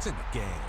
in the game.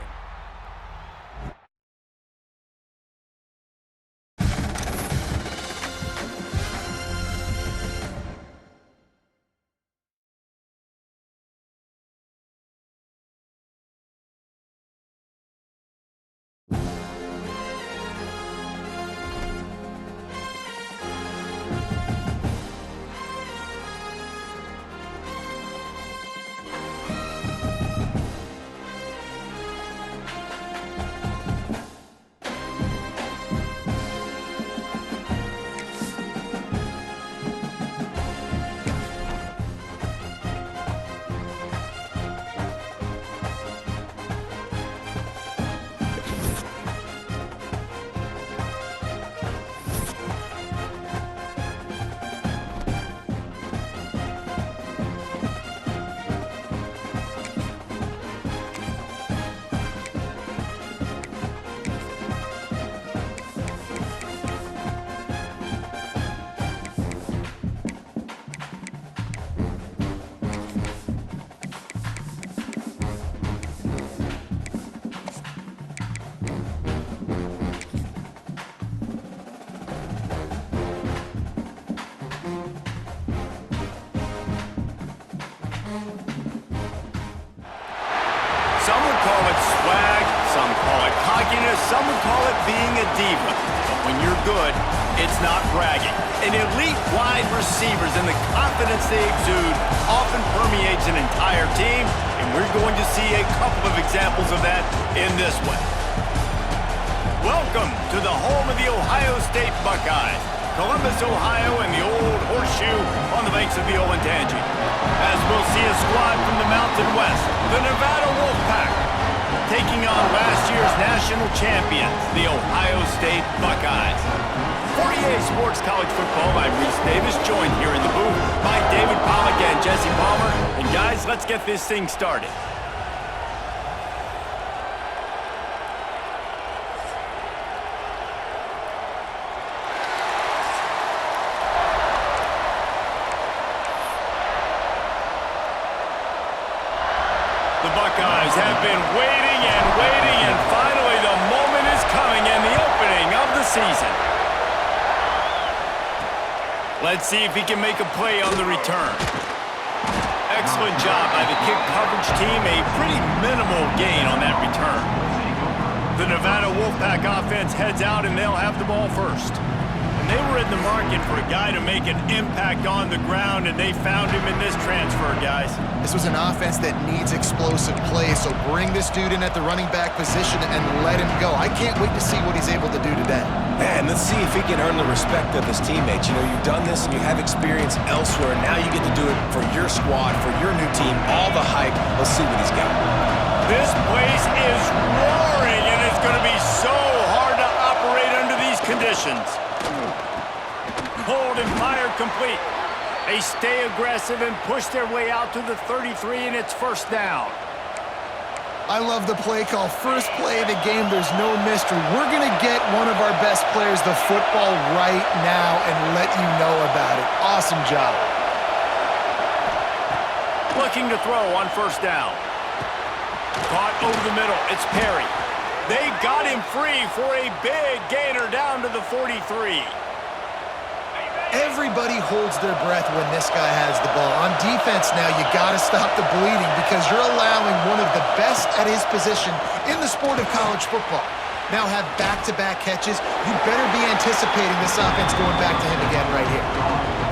Some would call it swag, some call it cockiness, some would call it being a diva. But when you're good, it's not bragging. An elite wide receivers and the confidence they exude often permeates an entire team, and we're going to see a couple of examples of that in this one. Welcome to the home of the Ohio State Buckeyes, Columbus, Ohio, and the old horseshoe on the banks of the Olentangy. As we'll see a squad from the Mountain West, the Nevada Wolfpack, taking on last year's national champions, the Ohio State Buckeyes. For EA Sports College Football, I'm Reese Davis, joined here in the booth by David Pollack and Jesse Palmer. And guys, let's get this thing started. The Buckeyes have been waiting, and finally the moment is coming and the opening of the season. Let's see if he can make a play on the return. Excellent job by the kick coverage team, a pretty minimal gain on that return. The Nevada Wolfpack offense heads out and they'll have the ball first. They were in the market for a guy to make an impact on the ground, and they found him in this transfer, guys. This was an offense that needs explosive plays, so bring this dude in at the running back position and let him go. I can't wait to see what he's able to do today. And let's see if he can earn the respect of his teammates. You know, you've done this and you have experience elsewhere. Now you get to do it for your squad, for your new team, all the hype. Let's see what he's got. This place is roaring, and it's going to be so hard to operate under these conditions. Hold and fire complete. They stay aggressive and push their way out to the 33, and it's first down. I love the play call. First play of the game, there's no mystery. We're going to get one of our best players the football right now and let you know about it. Awesome job. Looking to throw on first down. Caught over the middle. It's Perry. They got him free for a big gainer down to the 43. Everybody holds their breath when this guy has the ball. On defense now, you got to stop the bleeding because you're allowing one of the best at his position in the sport of college football. Now have back-to-back catches. You better be anticipating this offense going back to him again right here.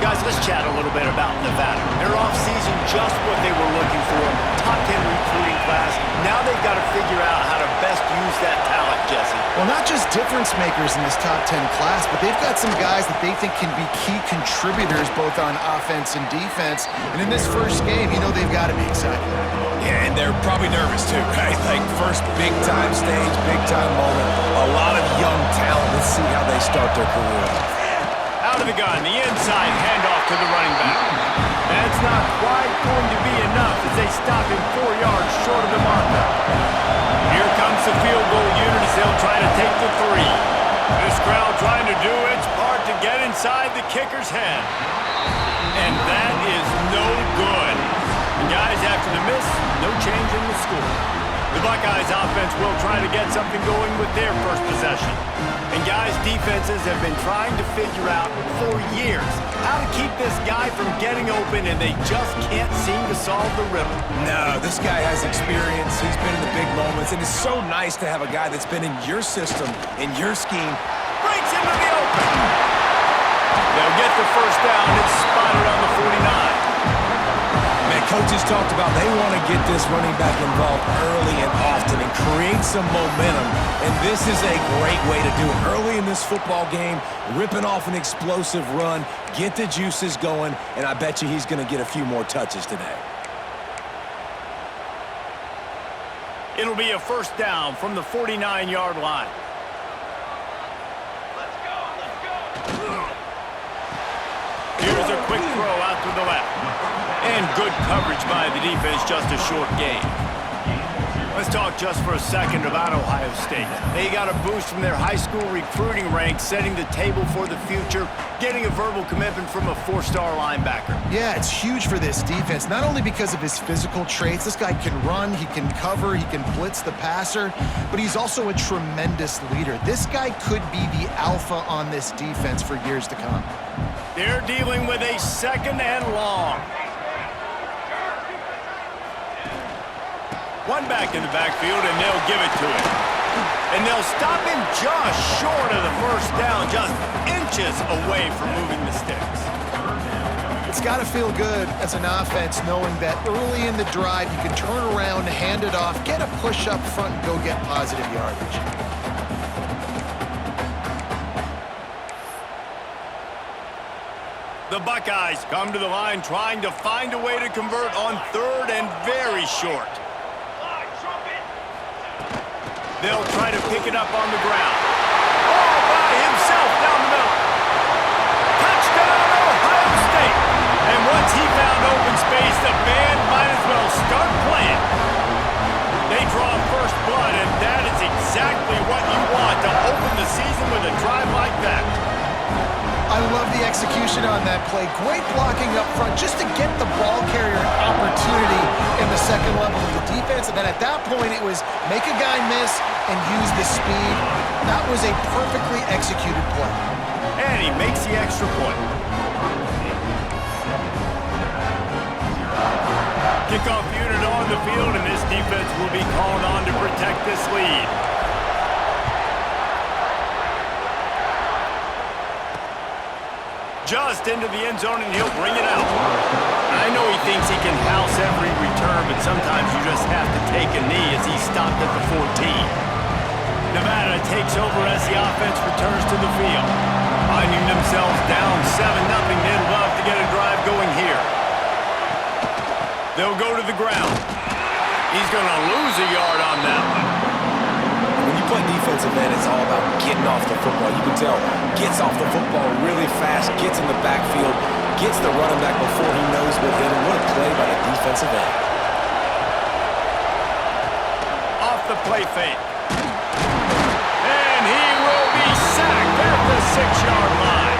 Guys, let's chat a little bit about Nevada. Their offseason, just what they were looking for. Top 10 recruiting class. Now they've got to figure out how to best use that talent, Jesse. Well, not just difference makers in this top 10 class, but they've got some guys that they think can be key contributors both on offense and defense. And in this first game, you know they've got to be excited. Yeah, and they're probably nervous too, right? Like first big-time stage, big-time moment. A lot of young talent. Let's see how they start their career off. Out of the gun, the inside handoff to the running back. That's not quite going to be enough as they stop him 4 yards short of the marker. Here comes the field goal unit as they'll try to take the 3. This crowd trying to do its part to get inside the kicker's head. And that is no good. And guys, after the miss, no change in the score. The Buckeyes offense will try to get something going with their first possession. And guys, defenses have been trying to figure out for years how to keep this guy from getting open, and they just can't seem to solve the riddle. No, this guy has experience. He's been in the big moments, and it's so nice to have a guy that's been in your system, in your scheme. Breaks into the open. They'll get the first down. It's spotted on the 49. Man, coaches talked about they want to get this running back involved early and often and create some momentum, and this is a great way to do it. Early in this football game, ripping off an explosive run, get the juices going, and I bet you he's going to get a few more touches today. It'll be a first down from the 49-yard line. Here's a quick throw out to the left. And good coverage by the defense, just a short gain. Let's talk just for a second about Ohio State. They got a boost from their high school recruiting ranks, setting the table for the future, getting a verbal commitment from a four-star linebacker. Yeah, it's huge for this defense, not only because of his physical traits. This guy can run, he can cover, he can blitz the passer, but he's also a tremendous leader. This guy could be the alpha on this defense for years to come. They're dealing with a second and long. One back in the backfield, and they'll give it to him. And they'll stop him just short of the first down, just inches away from moving the sticks. It's got to feel good as an offense knowing that early in the drive you can turn around, hand it off, get a push up front, and go get positive yardage. The Buckeyes come to the line trying to find a way to convert on third and very short. They'll try to pick it up on the ground. All by himself down the middle. Touchdown, Ohio State. And once he found open space, the band might as well start playing. They draw first blood, and that is exactly what you want to open the season with a drive like that. I love the execution on that play. Great blocking up front just to get the ball carrier an opportunity in the second level of the defense. And then at that point, it was make a guy miss and use the speed. That was a perfectly executed play. And he makes the extra point. Kickoff unit on the field, and this defense will be called on to protect this lead. Just into the end zone, and he'll bring it out. I know he thinks he can house every return, but sometimes you just have to take a knee as he stopped at the 14. Nevada takes over as the offense returns to the field. Finding themselves down 7-0, they'd love to get a drive going here. They'll go to the ground. He's going to lose a yard on that one. When you play defensive end, it's all about getting off the football. You can tell, gets off the football really fast, gets in the backfield, gets the running back before he knows what hit him. What a play by the defensive end. Off the play fake. And he will be sacked at the 6-yard line.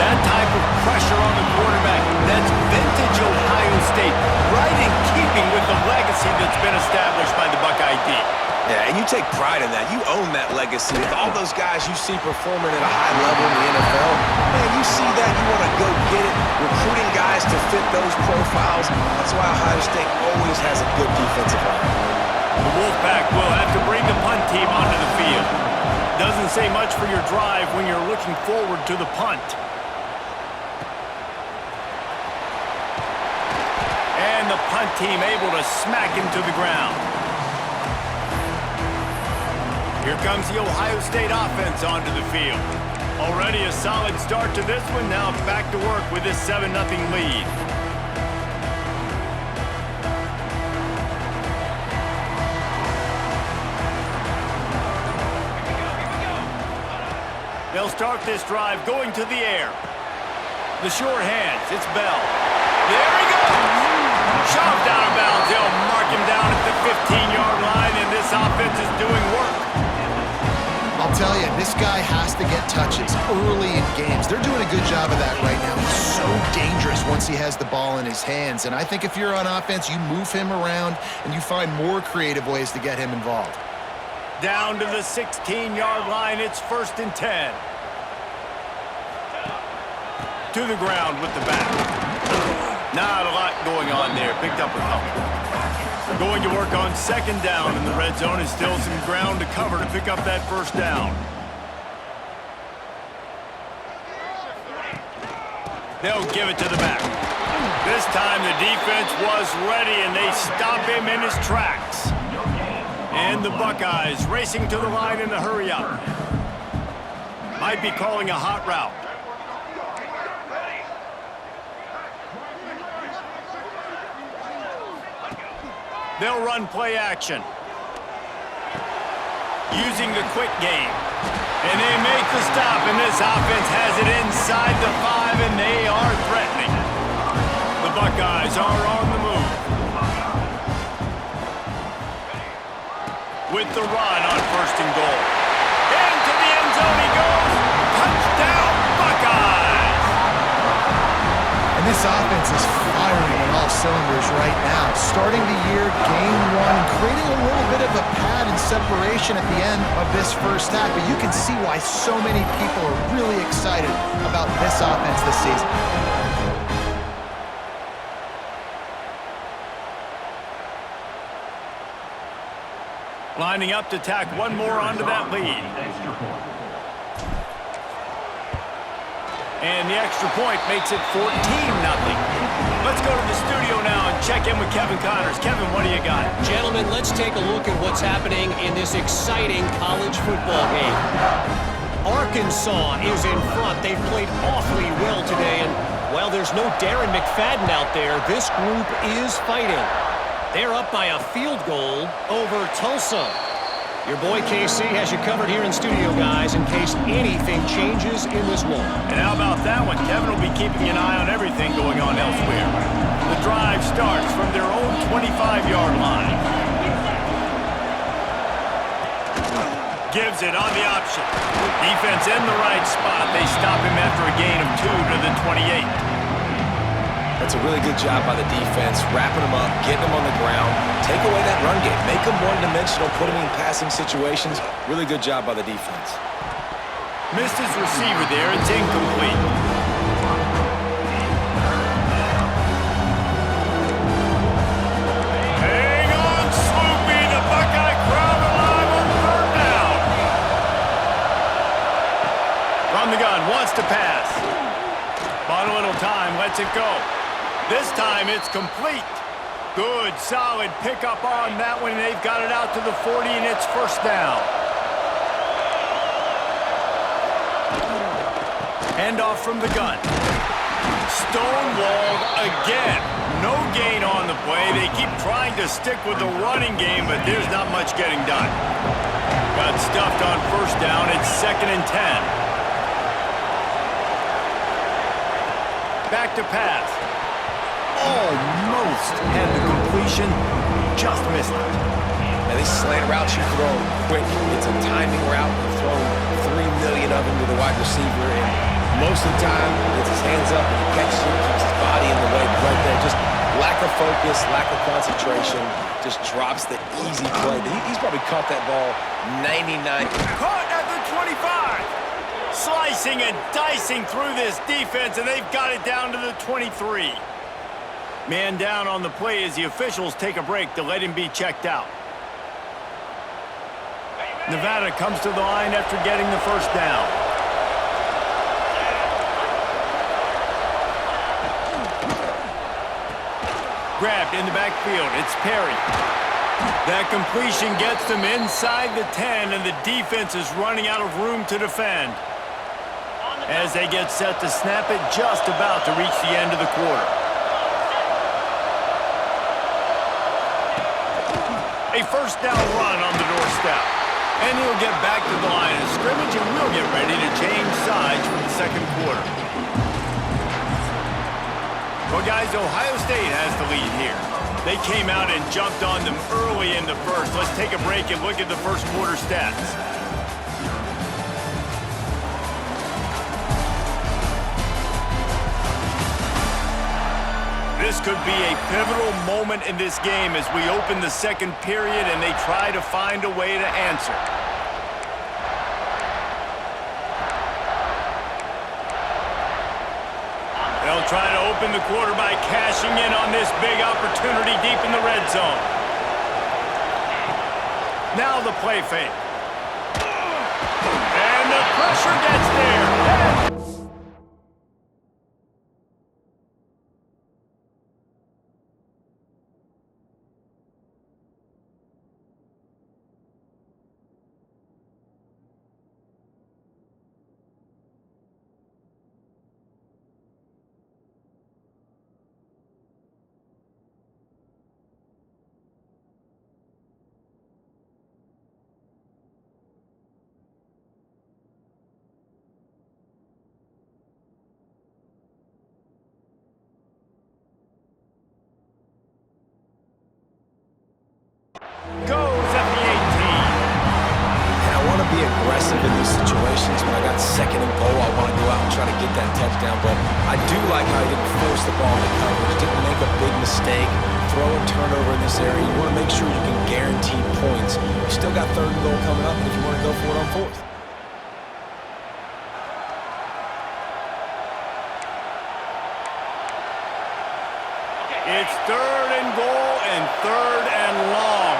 That type of pressure on the quarterback, that's vintage Ohio State, right in keeping with the legacy that's been established by the Buckeye D. Yeah, and you take pride in that. You own that legacy. With all those guys you see performing at a high level in the NFL, man, you see that, you want to go get it, recruiting guys to fit those profiles. That's why Ohio State always has a good defensive line. The Wolfpack will have to bring the punt team onto the field. Doesn't say much for your drive when you're looking forward to the punt. And the punt team able to smack him to the ground. Here comes the Ohio State offense onto the field. Already a solid start to this one. Now back to work with this 7-0 lead. They'll start this drive going to the air. The short hands. It's Bell. There he goes. Shoved out of bounds. They'll mark him down at the 15-yard line, and this offense is doing work. I'll tell you, this guy has to get touches early in games. They're doing a good job of that right now. He's so so dangerous once he has the ball in his hands. And I think if you're on offense, you move him around and you find more creative ways to get him involved. Down to the 16-yard line, it's 1st and 10. To the ground with the back. Not a lot going on there. Picked up a couple. Going to work on 2nd down in the red zone. Is still some ground to cover to pick up that 1st down. They'll give it to the back. This time the defense was ready and they stop him in his tracks. And the Buckeyes racing to the line in a hurry up. Might be calling a hot route. They'll run play action. Using the quick game. And they make the stop, and this offense has it inside the 5, and they are threatening. The Buckeyes are on the move. With the run on 1st and goal. Into the end zone he goes. Touchdown, Buckeyes! And this offense is firing on all cylinders right now. Starting the year, game 1, and creating a little bit of a pad and separation at the end of this 1st half. But you can see why so many people are really excited about this offense this season. Lining up to tack one more onto that lead. And the extra point makes it 14-0. Let's go to the studio now and check in with Kevin Connors. Kevin, what do you got? Gentlemen, let's take a look at what's happening in this exciting college football game. Arkansas is in front. They've played awfully well today, and while there's no Darren McFadden out there, this group is fighting. They're up by a field goal over Tulsa. Your boy KC has you covered here in studio, guys, in case anything changes in this one. And how about that one? Kevin will be keeping an eye on everything going on elsewhere. The drive starts from their own 25-yard line. Gives it on the option. Defense in the right spot. They stop him after a gain of 2 to the 28. That's a really good job by the defense, wrapping them up, getting them on the ground, take away that run game, make them one-dimensional, put them in passing situations. Really good job by the defense. Missed his receiver there. It's incomplete. Hang on, Sloopy. The Buckeye crowd alive on 3rd down. From the gun, wants to pass. Bought a little time, lets it go. This time it's complete. Good, solid pickup on that one. They've got it out to the 40, and it's 1st down. Handoff from the gun. Stonewalled again. No gain on the play. They keep trying to stick with the running game, but there's not much getting done. Got stuffed on 1st down. It's 2nd and 10. Back to pass. Almost had the completion, just missed it. And these slant routes you throw quick. It's a timing route. You throw 3 million of them to the wide receiver, and most of the time he gets his hands up and he catches it, keeps his body in the way. Right there, just lack of focus, lack of concentration, just drops the easy play. He's probably caught that ball 99. Caught at the 25. Slicing and dicing through this defense, and they've got it down to the 23. Man down on the play as the officials take a break to let him be checked out. Nevada comes to the line after getting the 1st down. Grabbed in the backfield. It's Perry. That completion gets them inside the 10, and the defense is running out of room to defend. As they get set to snap it, just about to reach the end of the quarter. A 1st down run on the doorstep. And he'll get back to the line of scrimmage, and we'll get ready to change sides for the 2nd quarter. Well, guys, Ohio State has the lead here. They came out and jumped on them early in the 1st. Let's take a break and look at the 1st quarter stats. This could be a pivotal moment in this game as we open the second period and they try to find a way to answer. They'll try to open the quarter by cashing in on this big opportunity deep in the red zone. Now the play fake. And the pressure gets there. Goes at the 18. And I want to be aggressive in these situations. When I got second and goal, I want to go out and try to get that touchdown. But I do like how he didn't force the ball to coverage, didn't make a big mistake, throw a turnover in this area. You want to make sure you can guarantee points. You still got third and goal coming up, and if you want to go for it on fourth. It's third and goal and third and long.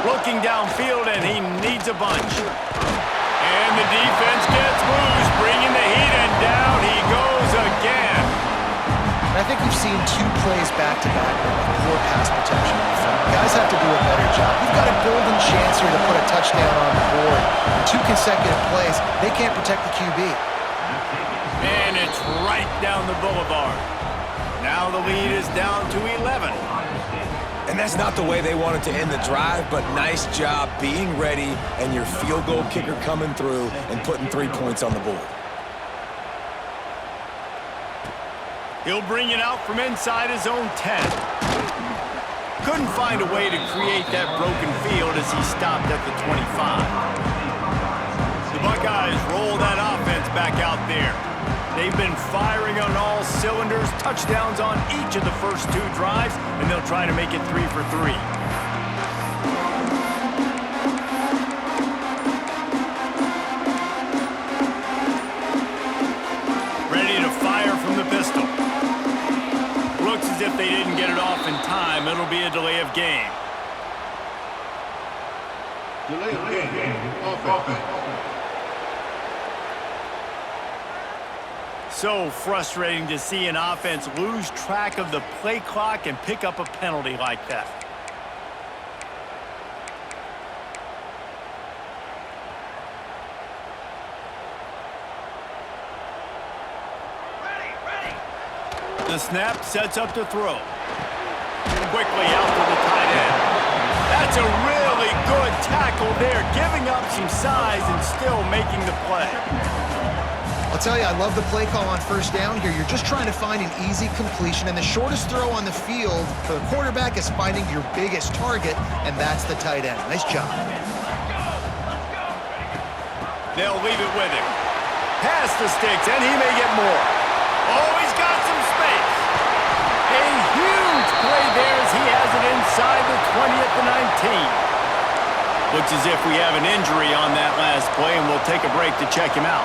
Looking downfield, and he needs a bunch. And the defense gets loose, bringing the heat, and down he goes again. I think we've seen two plays back-to-back with poor pass protection on the front. Guys have to do a better job. You've got a golden chance here to put a touchdown on the board. Two consecutive plays, they can't protect the QB. And it's right down the boulevard. Now the lead is down to 11. And that's not the way they wanted to end the drive, but nice job being ready and your field goal kicker coming through and putting 3 points on the board. He'll bring it out from inside his own 10. Couldn't find a way to create that broken field as he stopped at the 25. The Buckeyes roll that offense back out there. They've been firing on all cylinders, touchdowns on each of the first 2 drives, and they'll try to make it 3 for 3. Ready to fire from the pistol. Looks as if they didn't get it off in time. It'll be a delay of game. Delay of game. Offense. So frustrating to see an offense lose track of the play clock and pick up a penalty like that. The snap sets up to throw. Quickly out to the tight end. That's a really good tackle there, giving up some size and still making the play. I'll tell you, I love the play call on first down here. You're just trying to find an easy completion, and the shortest throw on the field for the quarterback is finding your biggest target, and that's the tight end. Nice job. They'll leave it with him. Pass the sticks, and he may get more. Oh, he's got some space. A huge play there as he has it inside the 20 at the 19. Looks as if we have an injury on that last play, and we'll take a break to check him out.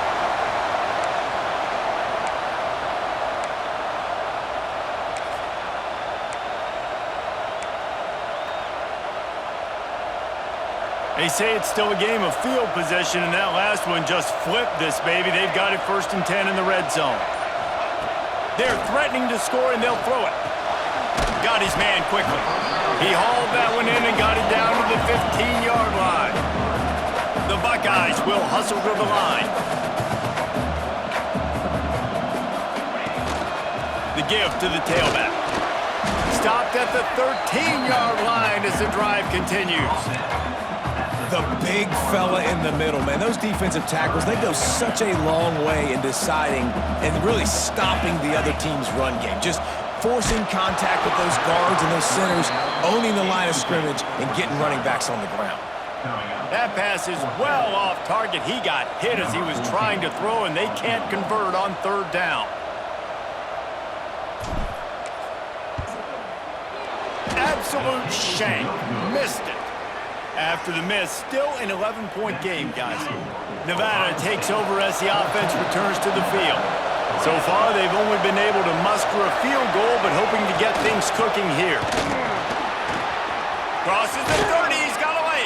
They say it's still a game of field position, and that last one just flipped this baby. They've got it 1st and 10 in the red zone. They're threatening to score, and they'll throw it. Got his man quickly. He hauled that one in and got it down to the 15-yard line. The Buckeyes will hustle to the line. The give to the tailback. Stopped at the 13-yard line as the drive continues. The big fella in the middle, man. Those defensive tackles, they go such a long way in deciding and really stopping the other team's run game. Just forcing contact with those guards and those centers, owning the line of scrimmage, and getting running backs on the ground. That pass is well off target. He got hit as he was trying to throw, and they can't convert on third down. Absolute shank. Missed it. After the miss, still an 11-point game, guys. Nevada takes over as the offense returns to the field. So far, they've only been able to muster a field goal, but hoping to get things cooking here. Crosses the 30, he's got away.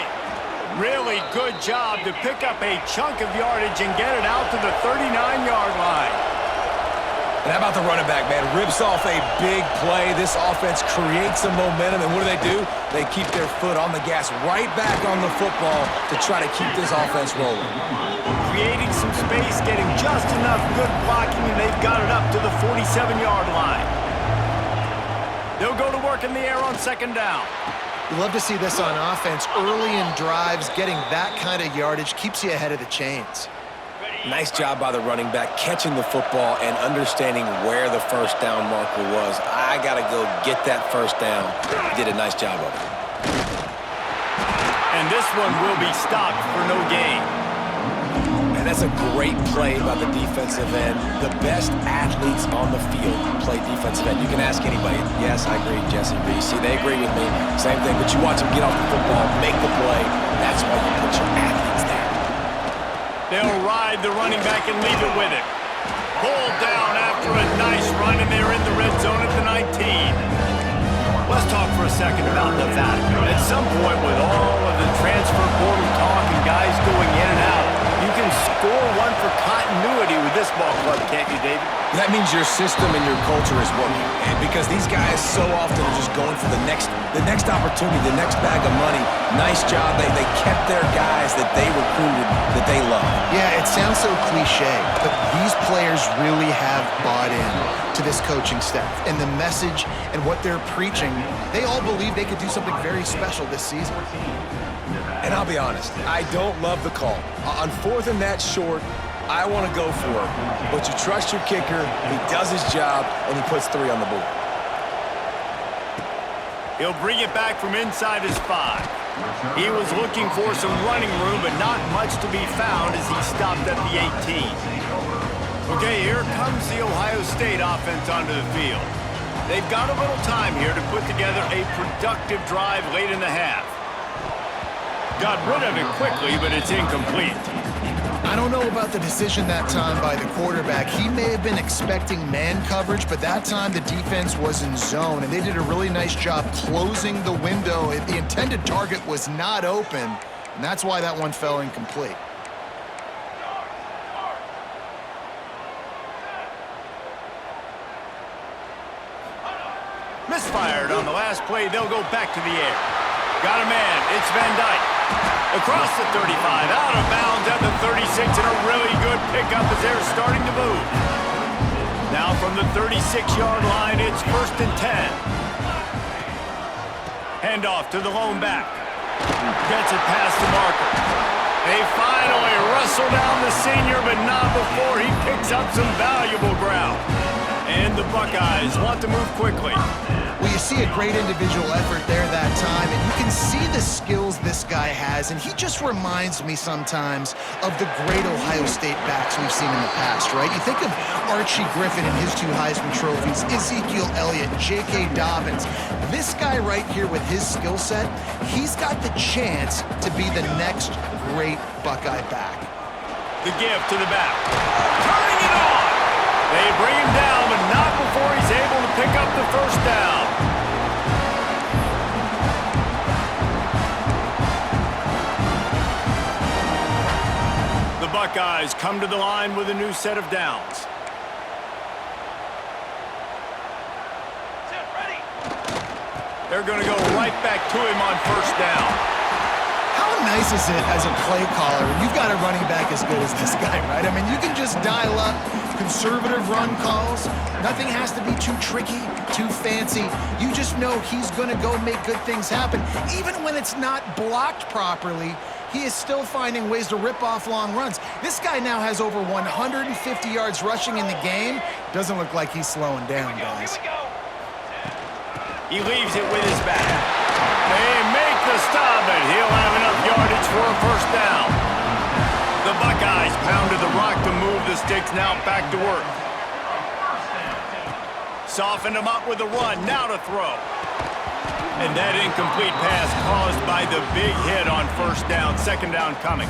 Really good job to pick up a chunk of yardage and get it out to the 39-yard line. And how about the running back, man? Rips off a big play. This offense creates some momentum, and what do? They keep their foot on the gas right back on the football to try to keep this offense rolling. Creating some space, getting just enough good blocking, and they've got it up to the 47-yard line. They'll go to work in the air on second down. You love to see this on offense. Early in drives, getting that kind of yardage keeps you ahead of the chains. Nice job by the running back, catching the football and understanding where the first down marker was. I got to go get that first down. He did a nice job of it. And this one will be stopped for no gain. And that's a great play by the defensive end. The best athletes on the field play defensive end. You can ask anybody. Yes, I agree, Jesse Reese. See, they agree with me. Same thing, but you watch them get off the football, make the play. That's why you put your athletes there. They'll ride the running back and leave it with him. Pulled down after a nice run, and they're in the red zone at the 19. Let's talk for a second about Nevada. At some point, with all of the transfer portal talk and guys going in and out, you can score one for continuity with this ball club, can't you, David? That means your system and your culture is working. And because these guys so often are just going for the next opportunity, the next bag of money. Nice job. They kept their guys that they recruited, that they love. Yeah, it sounds so cliche, but these players really have bought in to this coaching staff. And the message and what they're preaching, they all believe they could do something very special this season. And I'll be honest, I don't love the call. On fourth and that short, I want to go for it. But you trust your kicker, he does his job, and he puts 3 on the board. He'll bring it back from inside his 5. He was looking for some running room, but not much to be found as he stopped at the 18. Okay, here comes the Ohio State offense onto the field. They've got a little time here to put together a productive drive late in the half. Got rid of it quickly, but it's incomplete. I don't know about the decision that time by the quarterback. He may have been expecting man coverage, but that time the defense was in zone, and they did a really nice job closing the window. The intended target was not open, and that's why that one fell incomplete. Misfired on the last play. They'll go back to the air. Got a man. It's Van Dyke. Across the 35, out of bounds at the 36, and a really good pickup as they're starting to move. Now from the 36-yard line, it's 1st and 10. Handoff to the lone back. Gets it past the marker. They finally wrestle down the senior, but not before he picks up some valuable ground. And the Buckeyes want to move quickly. Well, you see a great individual effort there that time, and you can see the skills this guy has, and he just reminds me sometimes of the great Ohio State backs we've seen in the past, right? You think of Archie Griffin and his 2 Heisman trophies, Ezekiel Elliott, J.K. Dobbins. This guy right here with his skill set, he's got the chance to be the next great Buckeye back. The give to the back. Turning it on! They bring him down, but not before he's able to pick up the first down. The Buckeyes come to the line with a new set of downs. They're going to go right back to him on first down. How nice is it as a play caller when you've got a running back as good as this guy, right? I mean, you can just dial up conservative run calls. Nothing has to be too tricky, too fancy. You just know he's going to go make good things happen. Even when it's not blocked properly, he is still finding ways to rip off long runs. This guy now has over 150 yards rushing in the game. Doesn't look like he's slowing down, guys. He leaves it with his back. They make the the stop, and he'll have enough yardage for a first down. The Buckeyes pounded the rock to move the sticks, now back to work. Softened him up with a run, now to throw. And that incomplete pass caused by the big hit on first down, second down coming.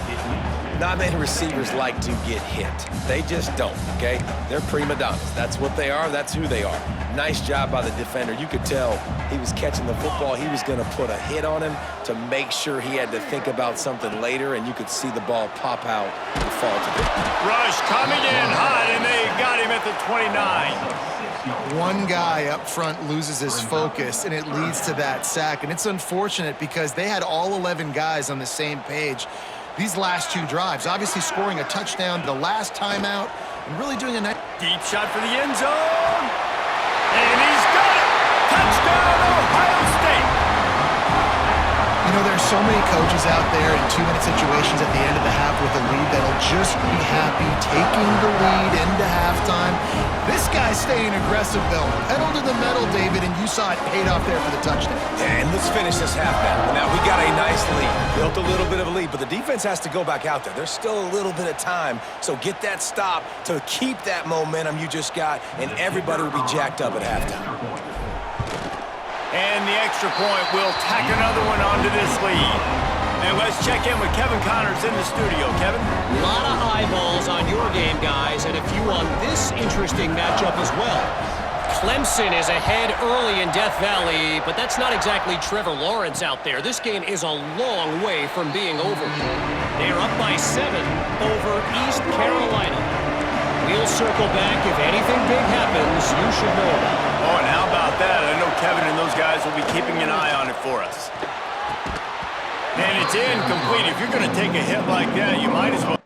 Not many receivers like to get hit. They just don't, okay? They're prima donnas. That's what they are. That's who they are. Nice job by the defender. You could tell he was catching the football. He was going to put a hit on him to make sure he had to think about something later, and you could see the ball pop out and fall to the Rush coming in hot, and they got him at the 29. One guy up front loses his focus, and it leads to that sack. And it's unfortunate because they had all 11 guys on the same page these last two drives. Obviously scoring a touchdown the last time out and really doing a nice... Deep shot for the end zone. And he's got it. Touchdown, Ohio State. You know, there's so many coaches out there in 2-minute situations at the end of the half with a lead that'll just be happy taking the lead into halftime. This guy's staying aggressive, though. Pedal to the metal, David, and you saw it paid off there for the touchdown. Yeah, and let's finish this half now. Now, we got a nice lead. Built a little bit of a lead, but the defense has to go back out there. There's still a little bit of time, so get that stop to keep that momentum you just got, and everybody will be jacked up at halftime. And the extra point will tack another one onto this lead. And let's check in with Kevin Connors in the studio. Kevin? A lot of eyeballs on your game, guys, and a few on this interesting matchup as well. Clemson is ahead early in Death Valley, but that's not exactly Trevor Lawrence out there. This game is a long way from being over. They're up by 7 over East Carolina. We'll circle back. If anything big happens, you should know about it. Oh, and how about that? I know Kevin and those guys will be keeping an eye on it for us. And it's incomplete. If you're going to take a hit like that, you might as well.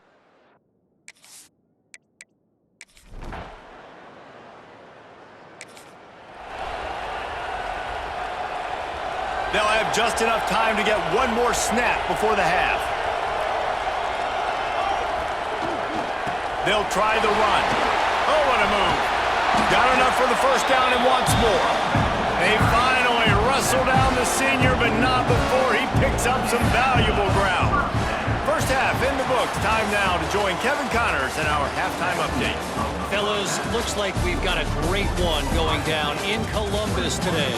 They'll have just enough time to get one more snap before the half. They'll try the run. Oh, what a move. Got enough for the first down and wants more. They finally wrestle down the senior, but not before he picks up some valuable ground. First half in the books. Time now to join Kevin Connors in our halftime update. Fellas, looks like we've got a great one going down in Columbus today.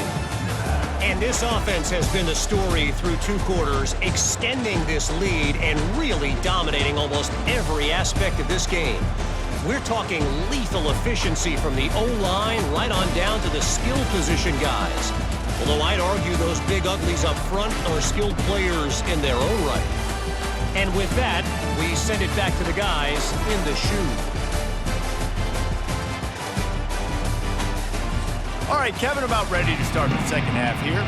And this offense has been the story through 2 quarters, extending this lead and really dominating almost every aspect of this game. We're talking lethal efficiency from the O-line right on down to the skill position guys. Although I'd argue those big uglies up front are skilled players in their own right. And with that, we send it back to the guys in the shoe. All right, Kevin, about ready to start the second half here.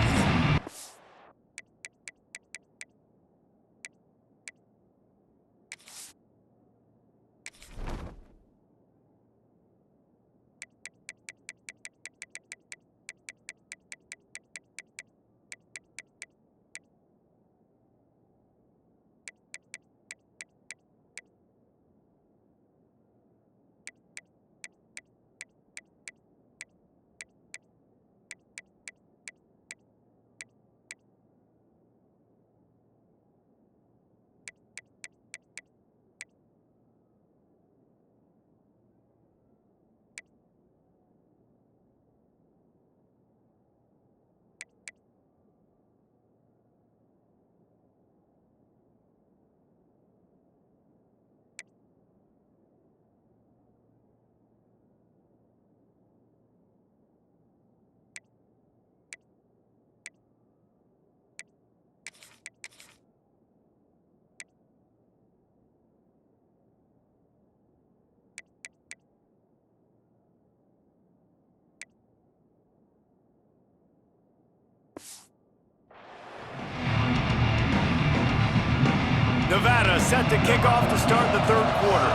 Nevada set to kick off to start the third quarter.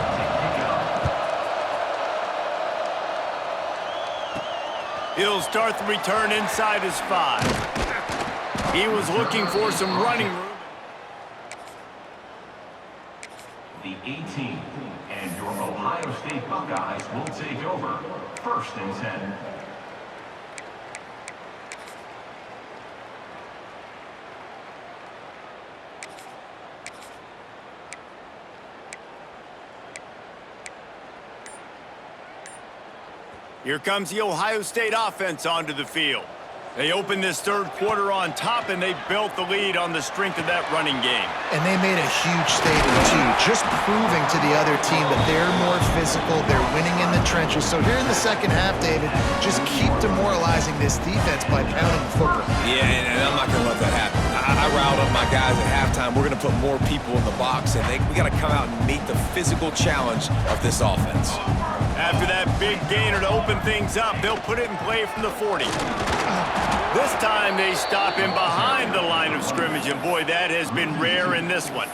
He'll start the return inside his 5. He was looking for some running room. The 18th, and your Ohio State Buckeyes will take over. 1st and 10. Here comes the Ohio State offense onto the field. They opened this third quarter on top, and they built the lead on the strength of that running game. And they made a huge statement, too, just proving to the other team that they're more physical, they're winning in the trenches. So here in the second half, David, just keep demoralizing this defense by pounding the football. Yeah, and I'm not going to let that happen. I riled up my guys at halftime. We're going to put more people in the box, and we got to come out and meet the physical challenge of this offense. After that big gainer to open things up, they'll put it in play from the 40. This time they stop him behind the line of scrimmage, and boy, that has been rare in this one.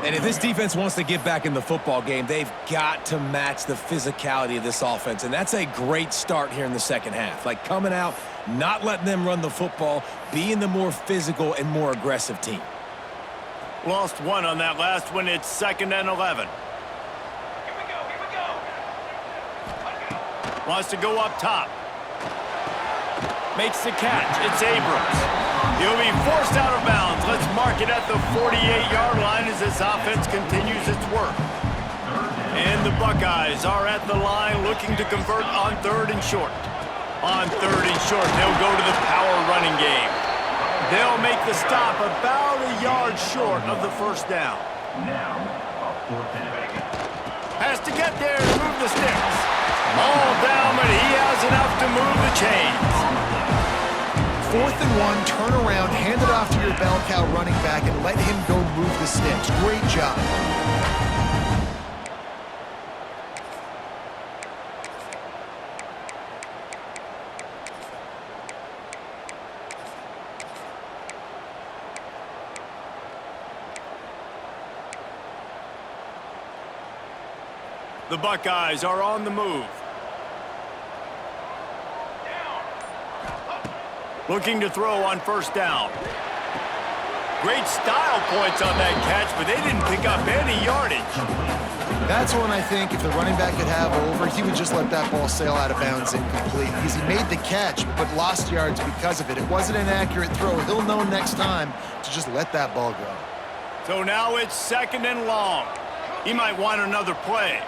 And if this defense wants to get back in the football game, they've got to match the physicality of this offense, and that's a great start here in the second half. Like coming out, not letting them run the football, being the more physical and more aggressive team. Lost one on that last one. It's 2nd and 11. Wants to go up top. Makes the catch. It's Abrams. He'll be forced out of bounds. Let's mark it at the 48-yard line as this offense continues its work. And the Buckeyes are at the line looking to convert on 3rd and short. On 3rd and short, they'll go to the power running game. They'll make the stop about a yard short of the first down. Now, a 4th and 8. Has to get there to move the sticks. All down, but he has enough to move the chains. 4th and 1, turn around, hand it off to your bell cow running back, and let him go move the sticks. Great job. The Buckeyes are on the move. Looking to throw on 1st down. Great style points on that catch, but they didn't pick up any yardage. That's one I think if the running back could have over, he would just let that ball sail out of bounds incomplete. Because he made the catch, but lost yards because of it. It wasn't an accurate throw. He'll know next time to just let that ball go. So now it's 2nd and long. He might want another play.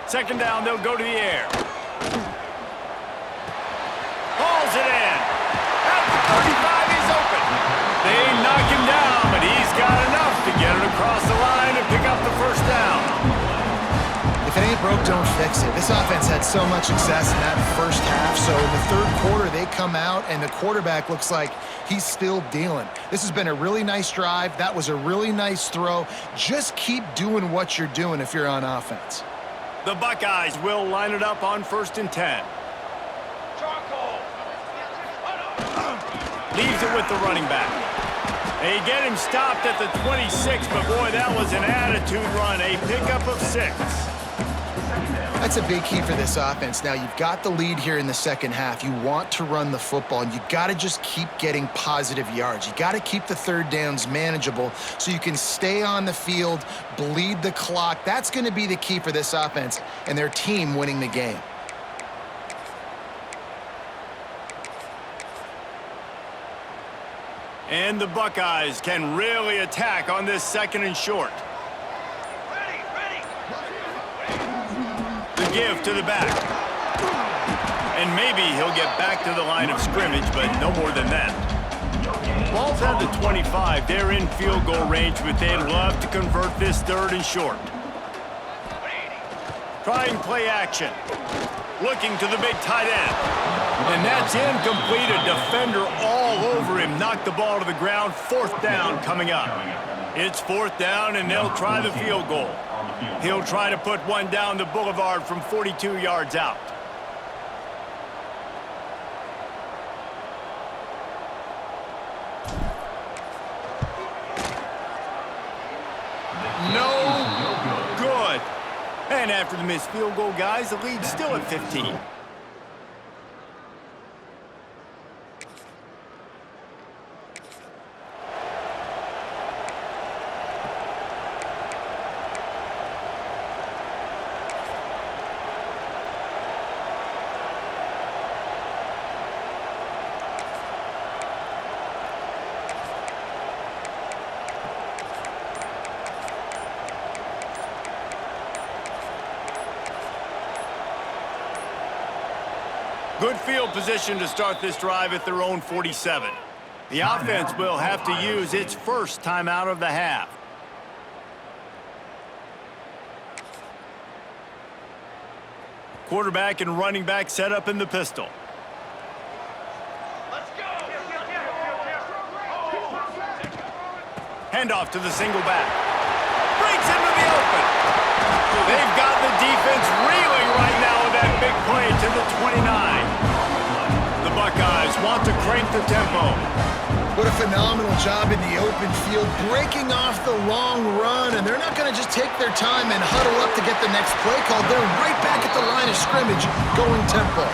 Second down, they'll go to the air. Hauls it in. At the 35, he's open. They knock him down, but he's got enough to get it across the line and pick up the 1st down. If it ain't broke, don't fix it. This offense had so much success in that first half, so in the 3rd quarter, they come out, and the quarterback looks like he's still dealing. This has been a really nice drive. That was a really nice throw. Just keep doing what you're doing if you're on offense. The Buckeyes will line it up on 1st and 10. Leaves it with the running back. They get him stopped at the 26, but boy, that was an attitude run. A pickup of 6. That's a big key for this offense. Now, you've got the lead here in the second half. You want to run the football, and you got to just keep getting positive yards. You got to keep the 3rd downs manageable so you can stay on the field, bleed the clock. That's going to be the key for this offense and their team winning the game. And the Buckeyes can really attack on this 2nd and short. The give to the back. And maybe he'll get back to the line of scrimmage, but no more than that. Ball's at the 25. They're in field goal range, but they'd love to convert this 3rd and short. Trying play action. Looking to the big tight end. And that's incomplete. A defender all over him. Knocked the ball to the ground. 4th down coming up. It's 4th down, and they'll try the field goal. He'll try to put one down the boulevard from 42 yards out. No good. And after the missed field goal, guys, the lead's still at 15. Good field position to start this drive at their own 47. The offense will have to use its first timeout of the half. Quarterback and running back set up in the pistol. Handoff to the single back. Breaks into the open. They've got the defense reeling right now with that big play to the 29. The Buckeyes want to crank the tempo. What a phenomenal job in the open field, breaking off the long run, and they're not going to just take their time and huddle up to get the next play called. They're right back at the line of scrimmage, going tempo.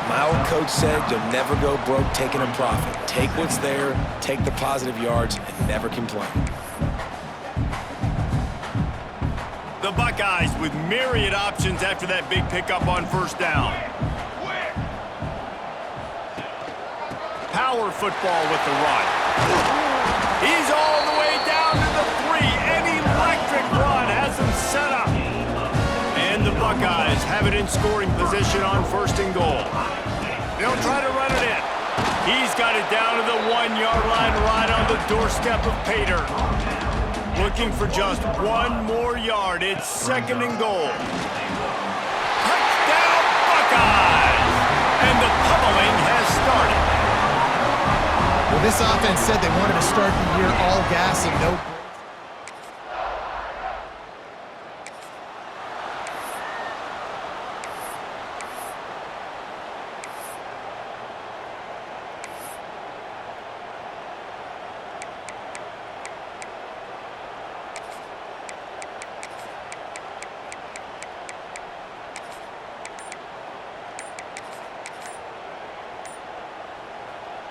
My old coach said you'll never go broke taking a profit. Take what's there, take the positive yards, and never complain. The Buckeyes with myriad options after that big pickup on first down. Power football with the run. He's all the way down to the 3. An electric run has him set up. And the Buckeyes have it in scoring position on first and goal. They'll try to run it in. He's got it down to the 1-yard line right on the doorstep of Pater. Looking for just 1 more yard. It's second and goal. Touchdown Buckeyes! And the pummeling has started. Well, this offense said they wanted to start the year all gas and no brakes.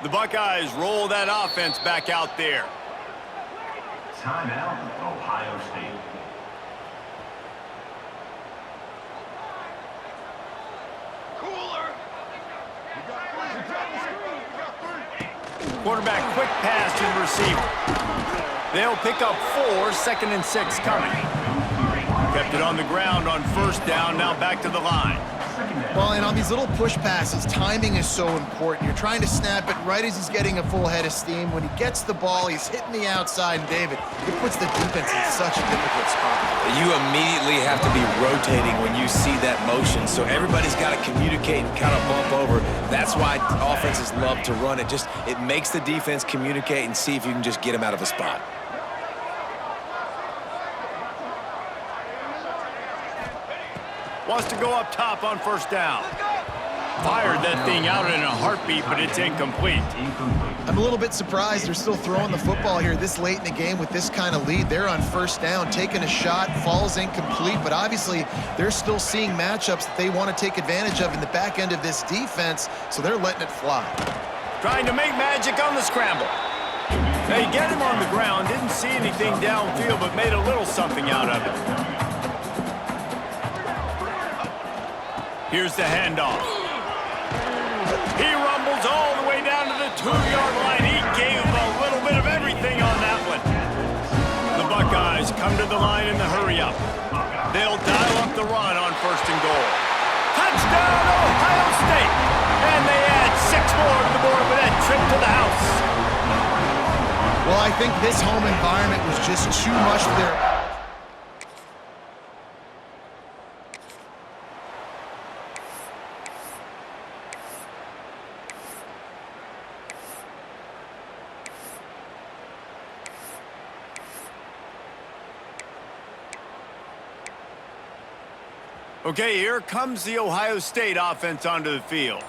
The Buckeyes roll that offense back out there. Timeout, Ohio State. Quarterback quick pass to the receiver. They'll pick up 4, second and 6 coming. Kept it on the ground on first down, now back to the line. Well, and on these little push passes, timing is so important. You're trying to snap it right as he's getting a full head of steam. When he gets the ball, he's hitting the outside, and David, it puts the defense in such a difficult spot. You immediately have to be rotating when you see that motion, so everybody's got to communicate and kind of bump over. That's why offenses love to run it. It makes the defense communicate and see if you can just get him out of a spot. Wants to go up top on first down. Fired that thing out in a heartbeat, but it's incomplete. I'm a little bit surprised they're still throwing the football here this late in the game with this kind of lead. They're on first down, taking a shot, falls incomplete, but obviously they're still seeing matchups that they want to take advantage of in the back end of this defense, so they're letting it fly. Trying to make magic on the scramble. They get him on the ground, didn't see anything downfield, but made a little something out of it. Here's the handoff. He rumbles all the way down to the 2-yard line. He gave him a little bit of everything on that one. The Buckeyes come to the line in the hurry-up. They'll dial up the run on first and goal. Touchdown, Ohio State! And they add 6 more to the board with that trip to the house. Well, I think this home environment was just too much for their... Okay, here comes the Ohio State offense onto the field.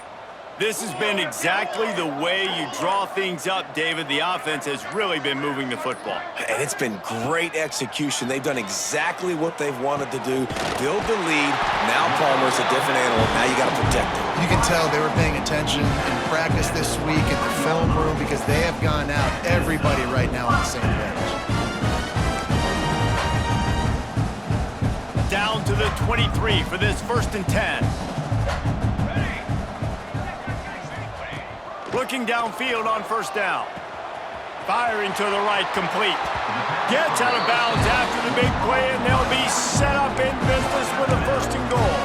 This has been exactly the way you draw things up, David. The offense has really been moving the football. And it's been great execution. They've done exactly what they've wanted to do. Build the lead. Now Palmer's a different animal. Now you got to protect him. You can tell they were paying attention in practice this week in the film room because they have gone out, everybody right now on the same page. Down to the 23 for this first and 10. Looking downfield on first down. Firing to the right, complete. Gets out of bounds after the big play, and they'll be set up in business with a first and goal.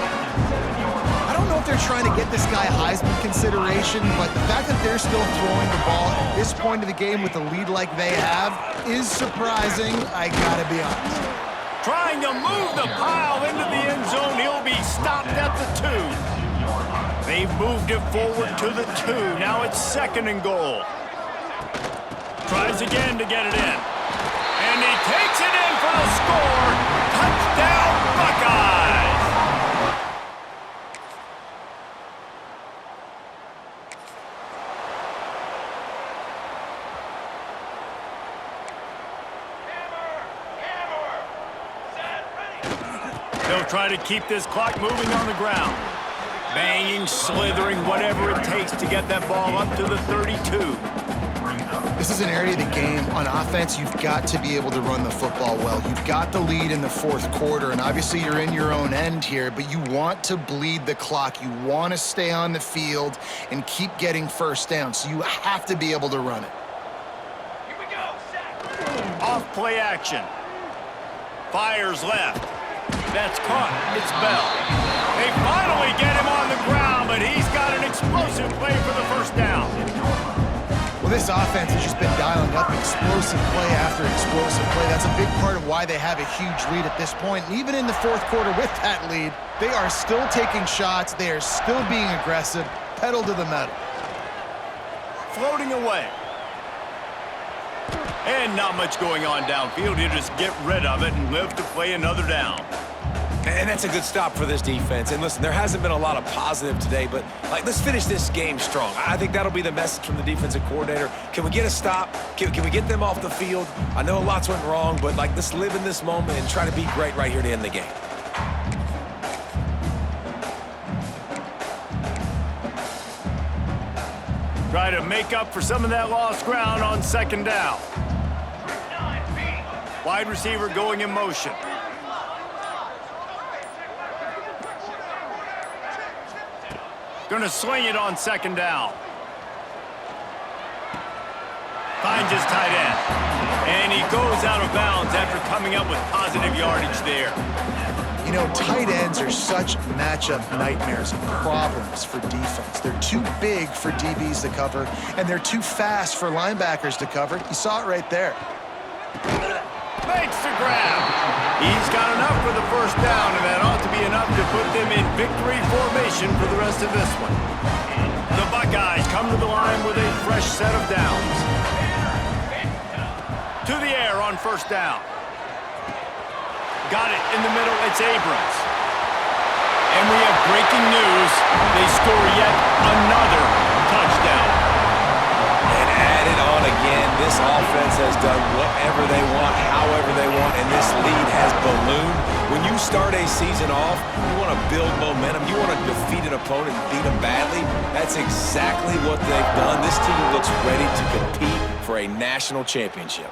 I don't know if they're trying to get this guy Heisman consideration, but the fact that they're still throwing the ball at this point of the game with a lead like they have is surprising, I gotta be honest. Trying to move the pile into the end zone. He'll be stopped at the 2. They've moved it forward to the 2. Now it's 2nd and goal. Tries again to get it in. And he takes it in for the score. Touchdown, Buckeyes! They'll try to keep this clock moving on the ground. Banging, slithering, whatever it takes to get that ball up to the 32. This is an area of the game. On offense, you've got to be able to run the football well. You've got the lead in the 4th quarter, and obviously you're in your own end here, but you want to bleed the clock. You want to stay on the field and keep getting first down, so you have to be able to run it. Here we go, set. Off play action. Fires left. That's caught. It's Bell. They finally get him on the ground, but he's got an explosive play for the first down. Well, this offense has just been dialing up explosive play after explosive play. That's a big part of why they have a huge lead at this point. And even in the 4th quarter with that lead, they are still taking shots. They are still being aggressive. Pedal to the metal. Floating away. And not much going on downfield. He'll just get rid of it and live to play another down. And that's a good stop for this defense. And listen, there hasn't been a lot of positive today, but let's finish this game strong. I think that'll be the message from the defensive coordinator. Can we get a stop? Can we get them off the field? I know lots went wrong, but let's live in this moment and try to be great right here to end the game. Try to make up for some of that lost ground on 2nd down. Wide receiver going in motion. Gonna sling it on 2nd down. Finds his tight end. And he goes out of bounds after coming up with positive yardage there. You know, tight ends are such matchup nightmares and problems for defense. They're too big for DBs to cover, and they're too fast for linebackers to cover. You saw it right there. Makes the grab. He's got enough for the first down, and that ought to be enough to put them in victory formation for the rest of this one. The Buckeyes come to the line with a fresh set of downs. To the air on 1st down. Got it in the middle. It's Abrams. And we have breaking news. They score yet another touchdown. And add it on again. This offense has done whatever they want, however they want, and this lead has ballooned. When you start a season off, you want to build momentum. You want to defeat an opponent and beat them badly. That's exactly what they've done. This team looks ready to compete for a national championship.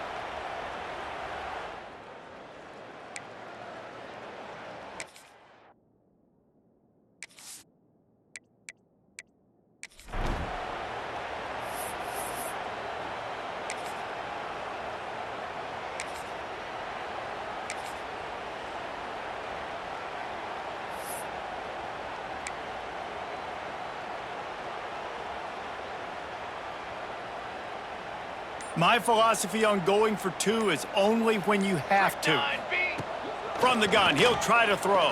My philosophy on going for 2 is only when you have to. From the gun, he'll try to throw.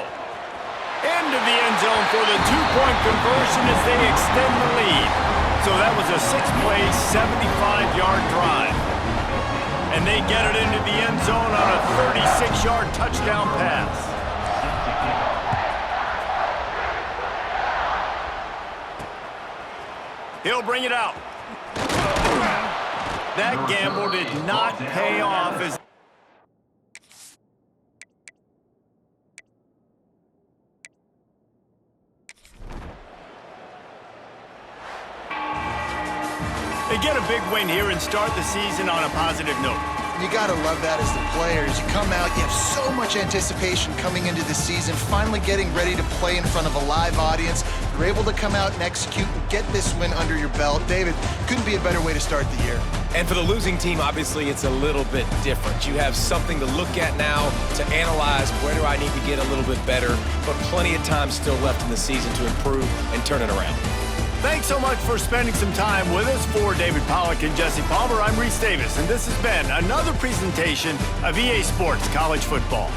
Into the end zone for the 2-point conversion as they extend the lead. So that was a 6-play, 75-yard drive. And they get it into the end zone on a 36-yard touchdown pass. He'll bring it out. That gamble did not pay off as they get a big win here and start the season on a positive note. You got to love that as the players. You come out, you have so much anticipation coming into the season, finally getting ready to play in front of a live audience, You're able to come out and execute and get this win under your belt. David, couldn't be a better way to start the year. And for the losing team, obviously, it's a little bit different. You have something to look at now to analyze where do I need to get a little bit better, but plenty of time still left in the season to improve and turn it around. Thanks so much for spending some time with us. For David Pollack and Jesse Palmer, I'm Reese Davis, and this has been another presentation of EA Sports College Football.